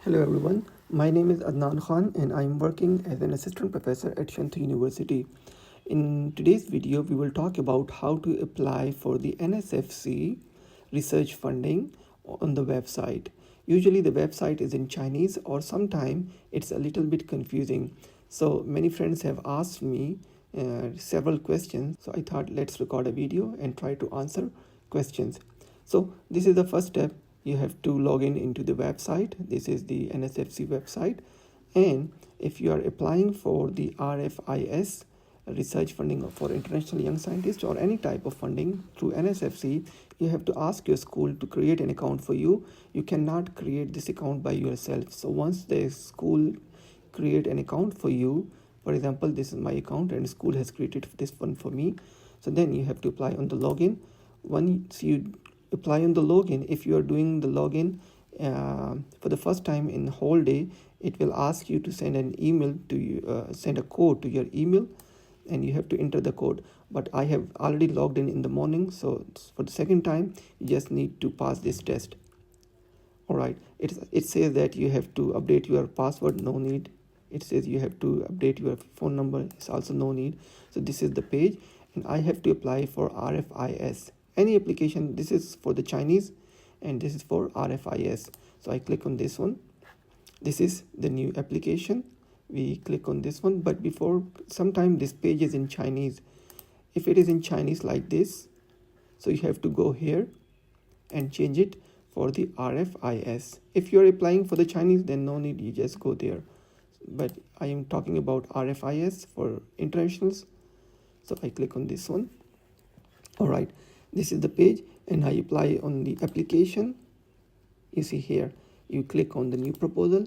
Hello everyone, my name is Adnan Khan and I am working as an assistant professor at Shantri University. In today's video, we will talk about how to apply for the NSFC research funding on the website. Usually the website is in Chinese or sometimes it's a little bit confusing. So many friends have asked me several questions. So I thought let's record a video and try to answer questions. So this is the first step. You have to log in into the website. This is the NSFC website. And if you are applying for the RFIS research funding for international young scientists or any type of funding through NSFC, you have to ask your school to create an account for you. You cannot create this account by yourself. So once the school create an account for you, for example, this is my account and school has created this one for me. So then you have to apply on the login. Once you apply on the login, if you are doing the login for the first time in the whole day, it will ask you to send an email to you, send a code to your email, and you have to enter the code. But I have already logged in the morning, so for the second time you just need to pass this test. All right, it says that you have to update your password, no need. It says you have to update your phone number, it's also no need. So this is the page, and I have to apply for RFIS. Any application, this is for the Chinese and this is for RFIS. So I click on this one. This is the new application. We click on this one, but before, sometime this page is in Chinese. If it is in Chinese like this, so you have to go here and change it for the RFIS. If you're applying for the Chinese, then no need, you just go there. But I am talking about RFIS for internationals. So I click on this one. All right, this is the page, and I apply on the application. You see here, you click on the new proposal,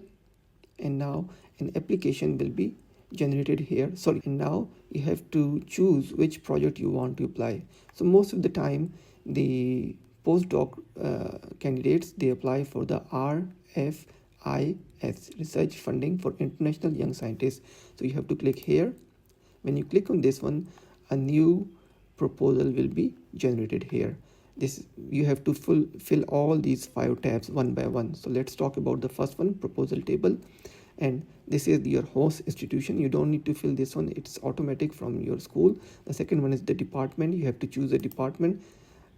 and now an application will be generated here. Sorry, and now you have to choose which project you want to apply. So most of the time, the postdoc candidates, they apply for the RFIS, research funding for international young scientists. So you have to click here. When you click on this one, a new proposal will be generated here. This, you have to fill all these 5 tabs one by one. So let's talk about the first one, proposal table. And this is your host institution. You don't need to fill this one, it's automatic from your school. The second one is the department. You have to choose a department.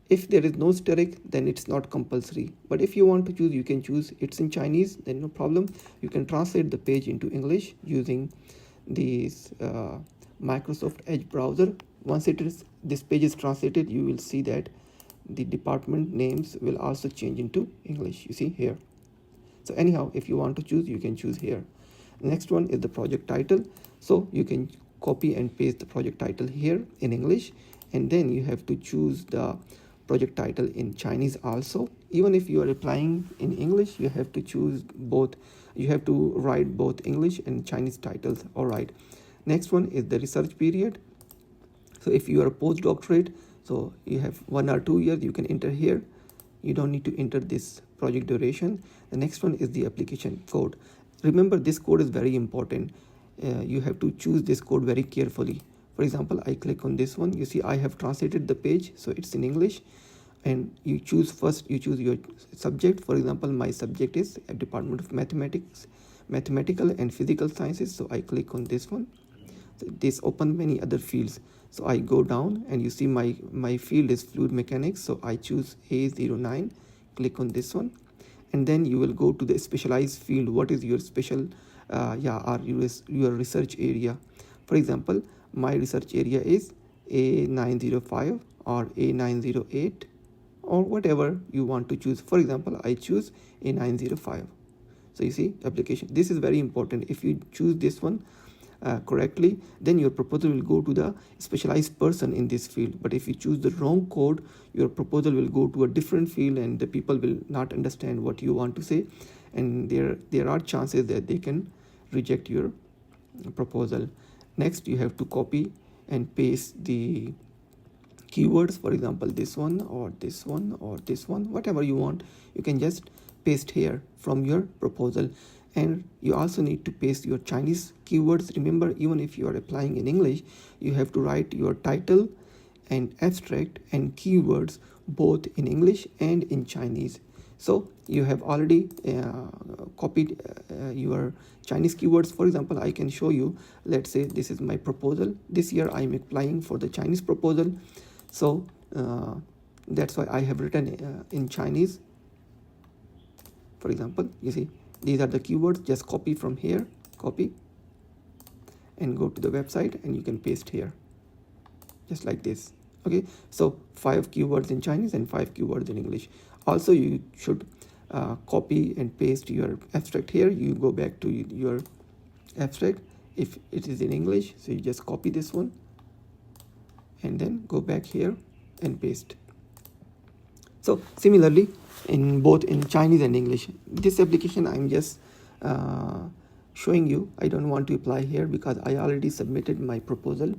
If there is no asterisk, then it's not compulsory, but if you want to choose, you can choose. It's in Chinese, then no problem. You can translate the page into English using this Microsoft Edge browser. Once this page is translated, you will see that the department names will also change into English, you see here. So anyhow, if you want to choose, you can choose here. Next one is the project title. So you can copy and paste the project title here in English, and then you have to choose the project title in Chinese also. Even if you are applying in English, you have to choose both. You have to write both English and Chinese titles. All right. Next one is the research period. So if you are a postdoctorate, so you have 1 or 2 years, you can enter here. You don't need to enter this project duration. The next one is the application code. Remember, this code is very important. You have to choose this code very carefully. For example, I click on this one. You see, I have translated the page, so it's in English. And you choose first, you choose your subject. For example, my subject is a Department of Mathematics, Mathematical and Physical Sciences. So I click on this one. So this open many other fields. So I go down and you see my field is fluid mechanics. So I choose A09, click on this one. And then you will go to the specialized field. What is your special, your research area? For example, my research area is A905 or A908 or whatever you want to choose. For example, I choose A905. So you see, application. This is very important. If you choose this one correctly, then your proposal will go to the specialized person in this field. But if you choose the wrong code, your proposal will go to a different field and the people will not understand what you want to say, and there are chances that they can reject your proposal. Next, you have to copy and paste the keywords. For example, this one or this one or this one, whatever you want, you can just paste here from your proposal. And you also need to paste your Chinese keywords. Remember, even if you are applying in English, you have to write your title and abstract and keywords both in English and in Chinese. So you have already copy your Chinese keywords. For example, I can show you, let's say this is my proposal. This year I'm applying for the Chinese proposal. So that's why I have written in Chinese. For example, you see, these are the keywords. Just copy from here, copy, and go to the website, and you can paste here, just like this. Okay, so 5 keywords in Chinese and 5 keywords in English. Also, you should copy and paste your abstract here. You go back to your abstract. If it is in English, so you just copy this one and then go back here and paste. So similarly, in both in Chinese and English, this application I'm just showing you. I don't want to apply here because I already submitted my proposal,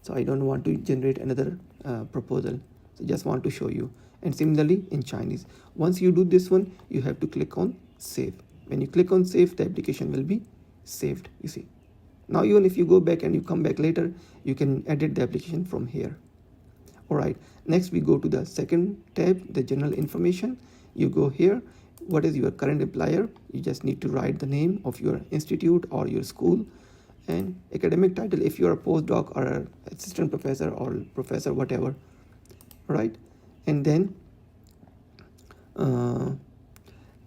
so I don't want to generate another proposal. So just want to show you. And similarly in Chinese, once you do this one, you have to click on save. When you click on save, the application will be saved. You see, now even if you go back and you come back later, you can edit the application from here. All right, next we go to the second tab, the general information. You go here, what is your current employer? You just need to write the name of your institute or your school, and academic title if you're a postdoc or an assistant professor or professor, whatever. Right, and then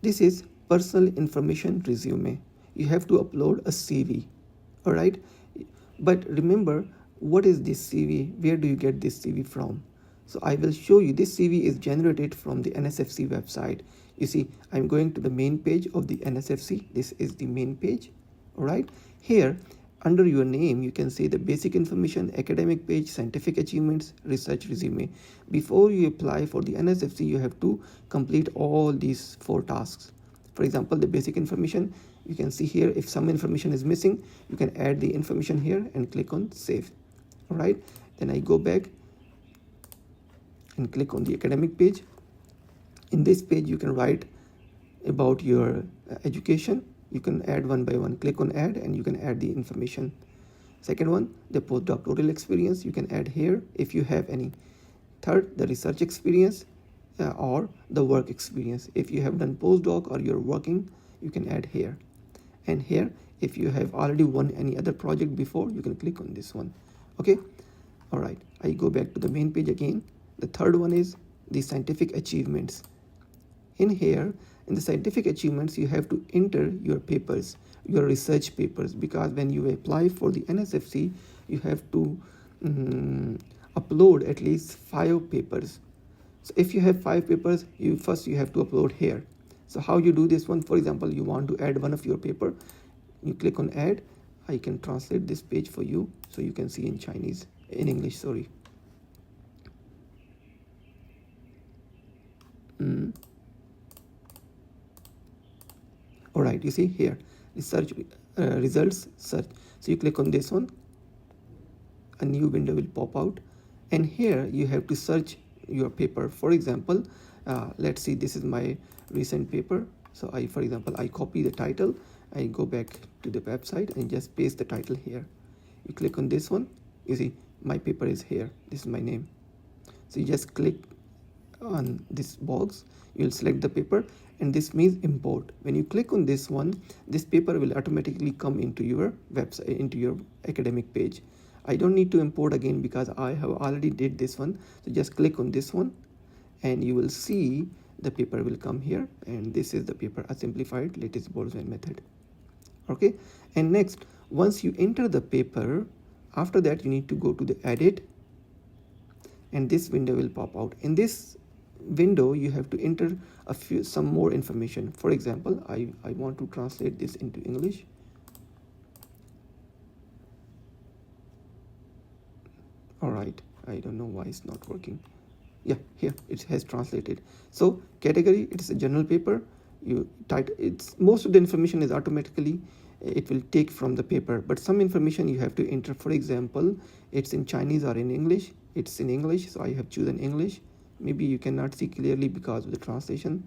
this is personal information resume. You have to upload a CV. All right, but remember, what is this CV? Where do you get this CV from? So I will show you. This CV is generated from the NSFC website. You see, I'm going to the main page of the NSFC. This is the main page. All right, here under your name, you can see the basic information, academic page, scientific achievements, research resume. Before you apply for the NSFC, you have to complete all these 4 tasks. For example, the basic information, you can see here, if some information is missing, you can add the information here and click on save. All right, then I go back and click on the academic page. In this page, you can write about your education. You can add one by one. Click on add and you can add the information. Second one, the postdoctoral experience, you can add here if you have any. Third, the research experience or the work experience. If you have done postdoc or you're working, you can add here. And here, if you have already won any other project before, you can click on this one. Okay, all right, I go back to the main page again. The third one is the scientific achievements. In here, in the scientific achievements, you have to enter your papers, your research papers, because when you apply for the NSFC, you have to upload at least 5 papers. So if you have 5 papers, you have to upload here. So how you do this one? For example, you want to add one of your paper, you click on add. I can translate this page for you so you can see in Chinese, in English, sorry. All right, you see here, research results search. So you click on this one, a new window will pop out, and here you have to search your paper. For example, let's see, this is my recent paper. So for example, I copy the title, I go back to the website and just paste the title here. You click on this one, you see my paper is here, this is my name. So you just click on this box, you'll select the paper, and this means import. When you click on this one, this paper will automatically come into your website, into your academic page. I don't need to import again because I have already did this one. So just click on this one and you will see the paper will come here, and this is the paper, a simplified lattice Boltzmann method. Okay, and next, once you enter the paper, after that you need to go to the edit, and this window will pop out. In this window, you have to enter some more information. For example, I want to translate this into English. All right, I don't know why it's not working. Yeah, here it has translated. So category, it is a journal paper. You type, it's most of the information is automatically, it will take from the paper, but some information you have to enter. For example, it's in Chinese or in English. It's in English, so I have chosen English. Maybe you cannot see clearly because of the translation.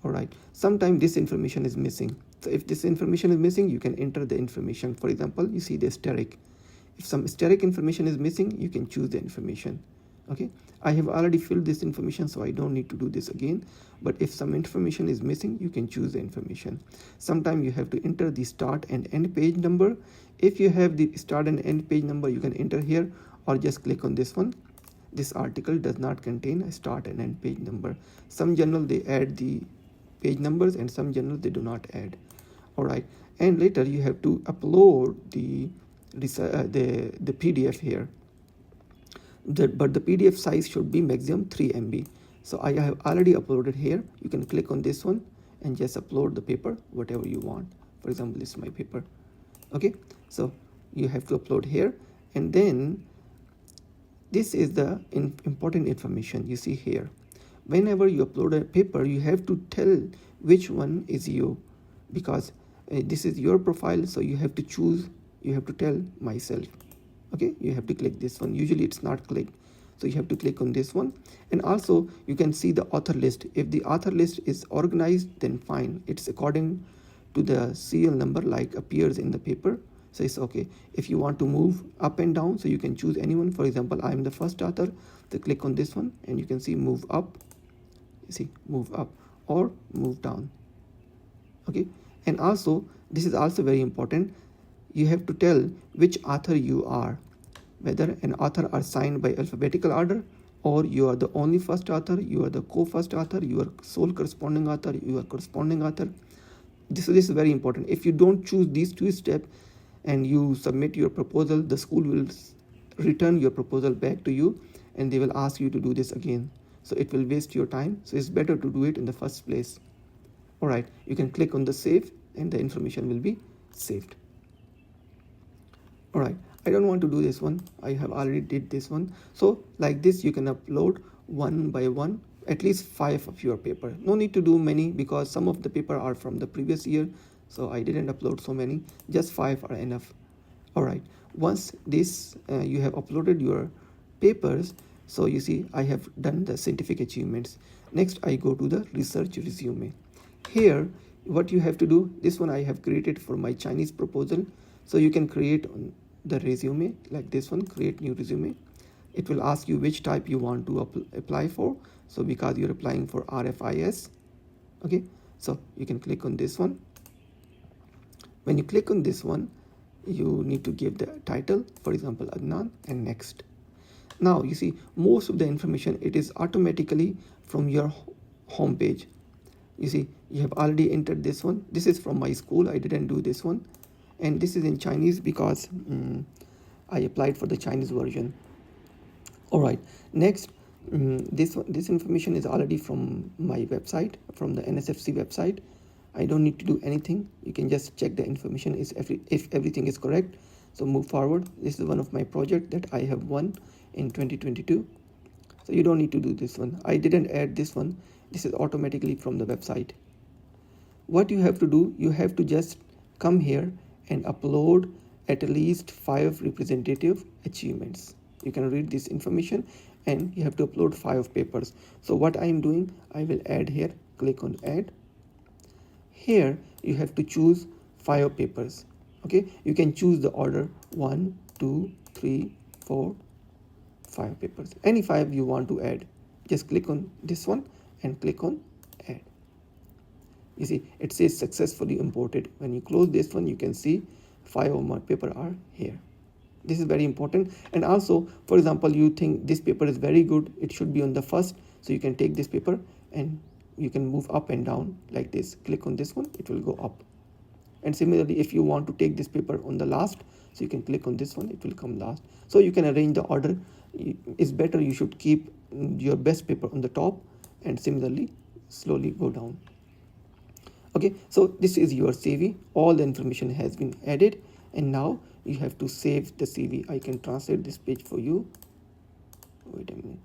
All right, sometimes this information is missing. So if this information is missing, you can enter the information. For example, you see the asterisk. If some asterisk information is missing, you can choose the information. Okay, I have already filled this information, so I don't need to do this again. But if some information is missing, you can choose the information. Sometimes you have to enter the start and end page number. If you have the start and end page number, you can enter here or just click on this one. This article does not contain a start and end page number. Some journal they add the page numbers and some journals they do not add. All right, and later you have to upload the PDF here. But the PDF size should be maximum 3 MB. So I have already uploaded here. You can click on this one and just upload the paper, whatever you want. For example, this is my paper. Okay, so you have to upload here, and then this is the important information you see here. Whenever you upload a paper, you have to tell which one is you, because this is your profile, so you have to choose. You have to tell myself. Okay, you have to click this one. Usually it's not clicked, so you have to click on this one. And also you can see the author list. If the author list is organized, then fine, it's according to the serial number like appears in the paper, so it's okay. If you want to move up and down, so you can choose anyone. For example, I am the first author, so click on this one and you can see move up, you see move up or move down. Okay, and also this is also very important. You have to tell which author you are, whether an author are signed by alphabetical order, or you are the only first author, you are the co-first author, you are sole corresponding author, you are corresponding author. This is very important. If you don't choose these two steps and you submit your proposal, the school will return your proposal back to you and they will ask you to do this again. So it will waste your time. So it's better to do it in the first place. All right, you can click on the save and the information will be saved. All right, I don't want to do this one. I have already did this one. So like this, you can upload one by one, at least 5 of your paper. No need to do many because some of the paper are from the previous year. So I didn't upload so many, just 5 are enough. All right, once this you have uploaded your papers, so you see I have done the scientific achievements. Next I go to the research resume. Here what you have to do, this one I have created for my Chinese proposal. So you can create the resume like this one, create new resume. It will ask you which type you want to apply for. So because you're applying for RFIS, okay, so you can click on this one. When you click on this one, you need to give the title, for example Adnan, and next. Now you see most of the information, it is automatically from your home page. You see you have already entered this one. This is from my school, I didn't do this one. And this is in Chinese because I applied for the Chinese version. All right, next, this information is already from my website, from the NSFC website. I don't need to do anything. You can just check the information if everything is correct. So move forward. This is one of my projects that I have won in 2022. So you don't need to do this one. I didn't add this one. This is automatically from the website. What you have to do, you have to just come here and upload at least 5 representative achievements. You can read this information and you have to upload 5 papers. So what I am doing, I will add here, click on add. Here you have to choose 5 papers. Okay, you can choose the order 1, 2, 3, 4, 5 papers. Any 5 you want to add. Just click on this one and click on add. You see it says successfully imported. When you close this one, you can see 5 of my paper are here. This is very important. And also, for example, you think this paper is very good, it should be on the first, so you can take this paper and you can move up and down like this. Click on this one, it will go up. And similarly, if you want to take this paper on the last, so you can click on this one, it will come last. So you can arrange the order. It's better you should keep your best paper on the top and similarly slowly go down. Okay, so this is your CV. All the information has been added and now you have to save the CV. I can translate this page for you. Wait a minute.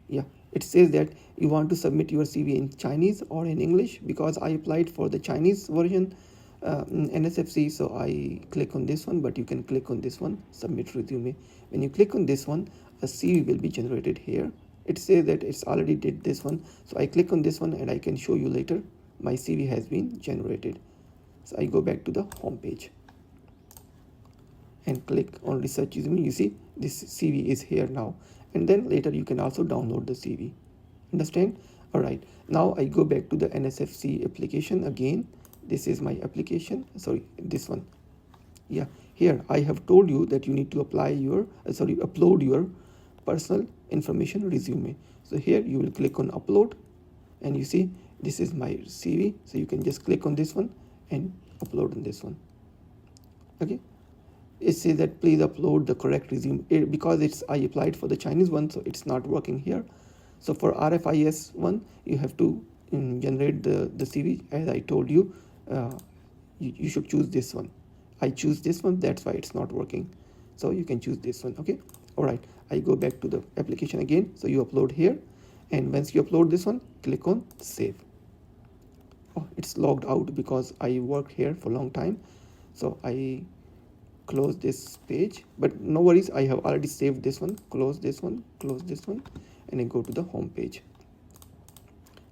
Yeah, it says that you want to submit your CV in Chinese or in English. Because I applied for the Chinese version NSFC, so I click on this one, but you can click on this one, submit resume. When you click on this one, a CV will be generated here. It says that it's already did this one, so I click on this one and I can show you later my CV has been generated. So I go back to the home page and click on research resume. You see this CV is here now, and then later you can also download the CV. Understand? All right, now I go back to the NSFC application again. This is my application, sorry, this one. Yeah, here I have told you that you need to apply your upload your personal information resume. So here you will click on upload, and you see this is my CV, so you can just click on this one and upload on this one. Okay, it says that please upload the correct resume. Because I applied for the Chinese one, so it's not working here. So for RFIS one, you have to generate the CV as I told you. You should choose this one. I choose this one, that's why it's not working. So you can choose this one. Okay, all right, I go back to the application again. So you upload here, and once you upload this one, click on save. Oh, it's logged out because I worked here for a long time, so I close this page, but no worries, I have already saved this one. Close this one, and I go to the home page.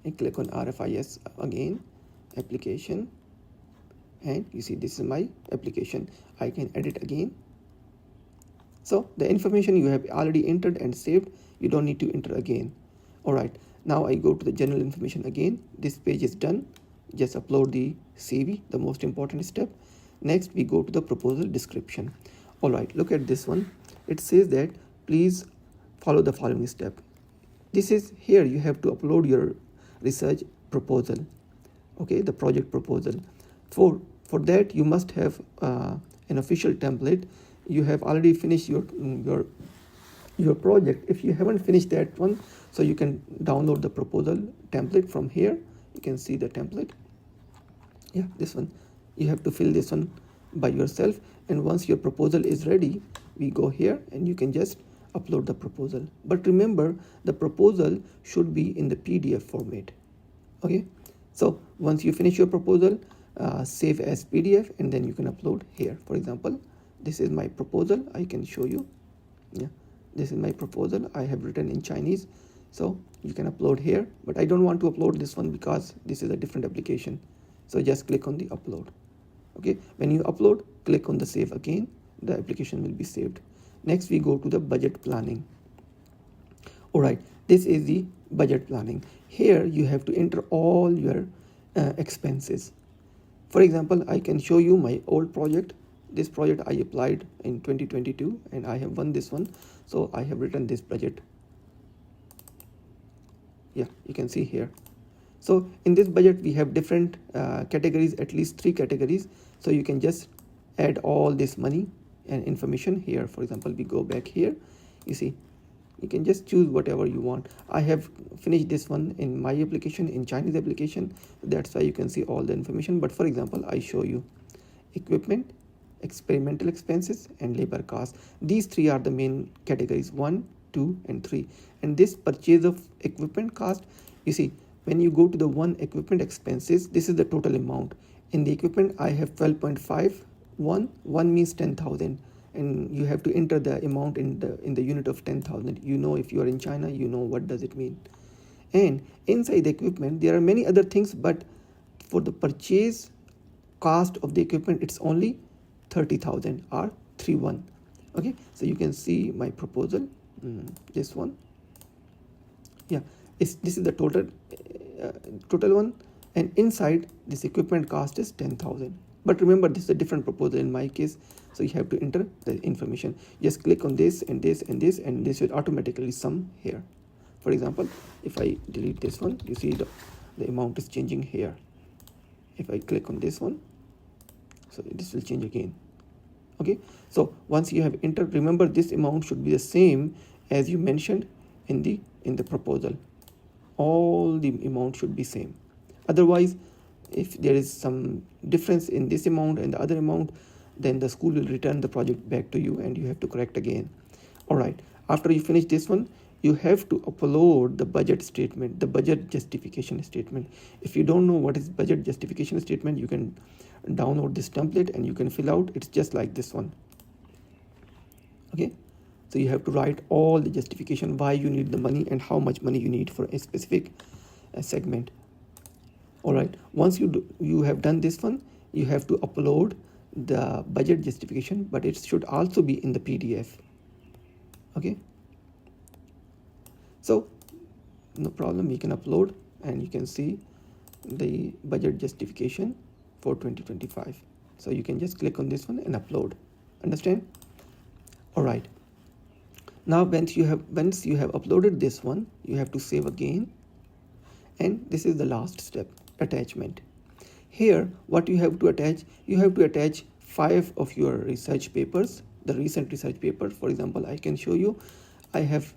I click on RFIS again, application, and you see this is my application. I can edit again. So the information you have already entered and saved, you don't need to enter again. All right, now I go to the general information again. This page is done. Just upload the CV, the most important step. Next we go to the proposal description. All right, look at this one. It says that please follow the following step. This is here you have to upload your research proposal, okay, the project proposal. For that you must have an official template. You have already finished your project. If you haven't finished that one, so you can download the proposal template from here. You can see the template. Yeah, this one. You have to fill this one by yourself, and once your proposal is ready, we go here and you can just upload the proposal. But remember, the proposal should be in the PDF format. Okay, so once you finish your proposal, save as PDF, and then you can upload here. For example, this is my proposal. I can show you. Yeah, this is my proposal. I have written in Chinese, so you can upload here, but I don't want to upload this one because this is a different application. So just click on the upload. Okay, when you upload, click on the save again. The application will be saved. Next we go to the budget planning. All right, this is the budget planning. Here you have to enter all your expenses. For example, I can show you my old project. This project I applied in 2022 and I have won this one, so I have written this budget. Yeah, you can see here. So in this budget we have different categories, at least 3 categories. So you can just add all this money and information here. For example, we go back here, you see, you can just choose whatever you want. I have finished this one in my application, in Chinese application, that's why you can see all the information. But for example, I show you equipment, experimental expenses, and labor costs. These 3 are the main categories, 1, 2, and 3. And this purchase of equipment cost, you see, when you go to the equipment expenses, this is the total amount. In the equipment I have 12.5. One means 10,000, and you have to enter the amount in the unit of 10,000. You know, if you are in China, you know what does it mean. And inside the equipment there are many other things, but for the purchase cost of the equipment it's only 30,000 or 31. Okay, so you can see my proposal, this one. Yeah, this is the total one, and inside this equipment cost is 10,000. But remember, this is a different proposal in my case, so you have to enter the information. Just click on this and this and this, and this will automatically sum here. For example, if I delete this one, you see the amount is changing here. If I click on this one, so this will change again. Okay, so once you have entered, remember this amount should be the same as you mentioned in the proposal. All the amount should be same. Otherwise, if there is some difference in this amount and the other amount, then the school will return the project back to you and you have to correct again. All right, after you finish this one, you have to upload the budget statement, the budget justification statement. If you don't know what is budget justification statement, you can download this template and you can fill out. It's just like this one. Okay, so you have to write all the justification, why you need the money and how much money you need for a specific segment. All right, once you have done this one, you have to upload the budget justification, but it should also be in the PDF. Okay, so no problem, we can upload and you can see the budget justification for 2025. So you can just click on this one and upload. Understand? All right, now once you have uploaded this one, you have to save again, and this is the last step, attachment. Here what you have to attach, 5 of your research papers, the recent research papers. For example, I can show you, I have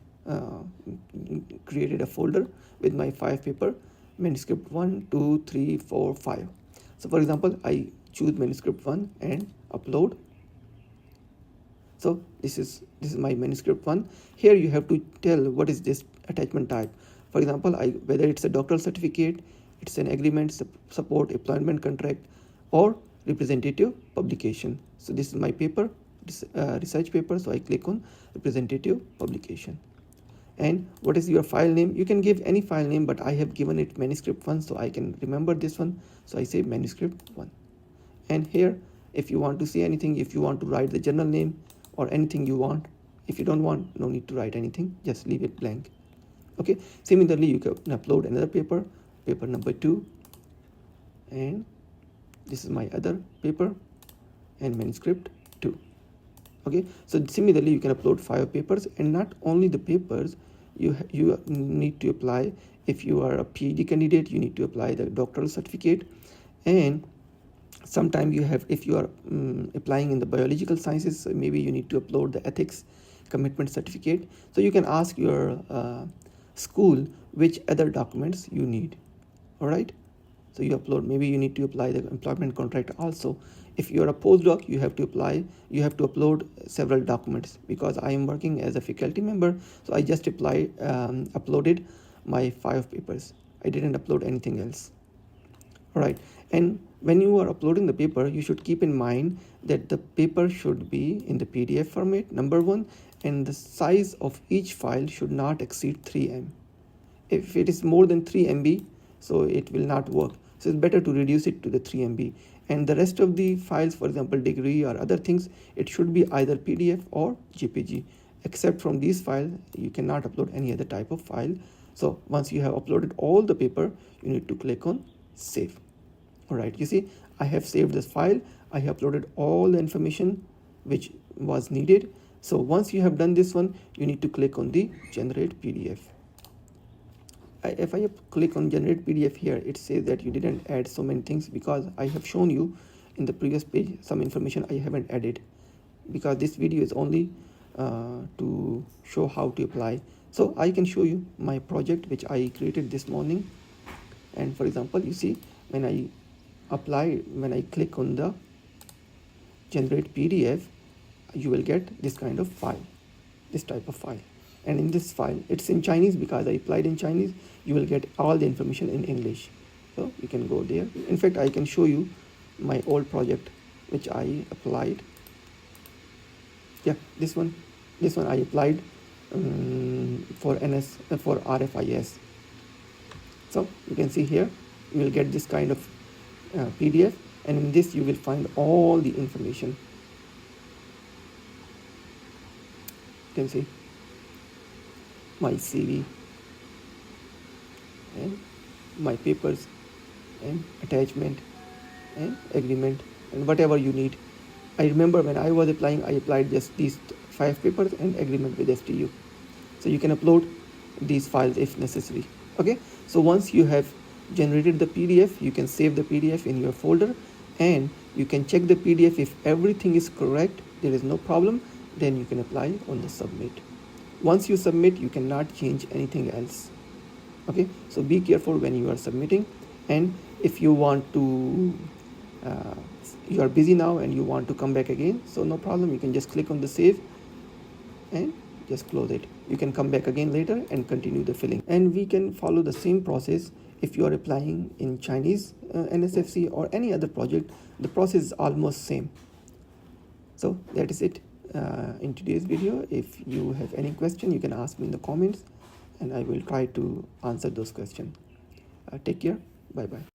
created a folder with my 5 paper, manuscript 1, 2, 3, 4, 5. So for example, I choose manuscript 1 and upload. So this is my manuscript 1. Here you have to tell what is this attachment type. For example, whether it's a doctoral certificate, it's an agreement, support, employment contract, or representative publication. So this is my paper, this research paper. So I click on representative publication. And what is your file name? You can give any file name, but I have given it manuscript 1, so I can remember this one. So I say manuscript 1. And here, if you want to say anything, if you want to write the journal name or anything you want, if you don't want, no need to write anything, just leave it blank. Okay, similarly you can upload another paper, paper number 2, and this is my other paper and manuscript 2. Okay, so similarly you can upload 5 papers, and not only the papers, you need to apply, if you are a PhD candidate, you need to apply the doctoral certificate. And sometimes you have, if you are applying in the biological sciences, maybe you need to upload the ethics commitment certificate. So you can ask your school which other documents you need. All right, so you upload, maybe you need to apply the employment contract also. If you are a postdoc, you have to upload several documents. Because I am working as a faculty member, so I just uploaded my 5 papers. I didn't upload anything else. All right, and when you are uploading the paper, you should keep in mind that the paper should be in the PDF format, number 1, and the size of each file should not exceed 3 MB. If it is more than 3 MB, so it will not work. So it's better to reduce it to the 3 MB. And the rest of the files, for example, degree or other things, it should be either PDF or JPG. Except from these files, you cannot upload any other type of file. So once you have uploaded all the paper, you need to click on save. All right, you see, I have saved this file. I have uploaded all the information which was needed. So once you have done this one, you need to click on the generate PDF. If I click on generate PDF here, it says that you didn't add so many things, because I have shown you in the previous page some information I haven't added, because this video is only to show how to apply. So I can show you my project which I created this morning. And for example, you see, when I click on the generate PDF, you will get this kind of file, this type of file. And in this file, it's in Chinese because I applied in Chinese. You will get all the information in English. So you can go there. In fact, I can show you my old project which I applied. Yeah, this one I applied for RFIS. So you can see here, you will get this kind of PDF, and in this you will find all the information. You can see my CV and my papers and attachment and agreement and whatever you need. I remember when I was applying, I applied just these 5 papers and agreement with STU. So you can upload these files if necessary. Okay, so once you have generated the PDF, you can save the PDF in your folder, and you can check the PDF. If everything is correct, there is no problem, then you can apply on the submit. Once you submit, you cannot change anything else. Okay, so be careful when you are submitting. And if you want to you are busy now and you want to come back again, so no problem, you can just click on the save and just close it. You can come back again later and continue the filling. And we can follow the same process if you are applying in Chinese NSFC or any other project. The process is almost same. So that is it in today's video. If you have any question, you can ask me in the comments and I will try to answer those questions. Take care. Bye bye.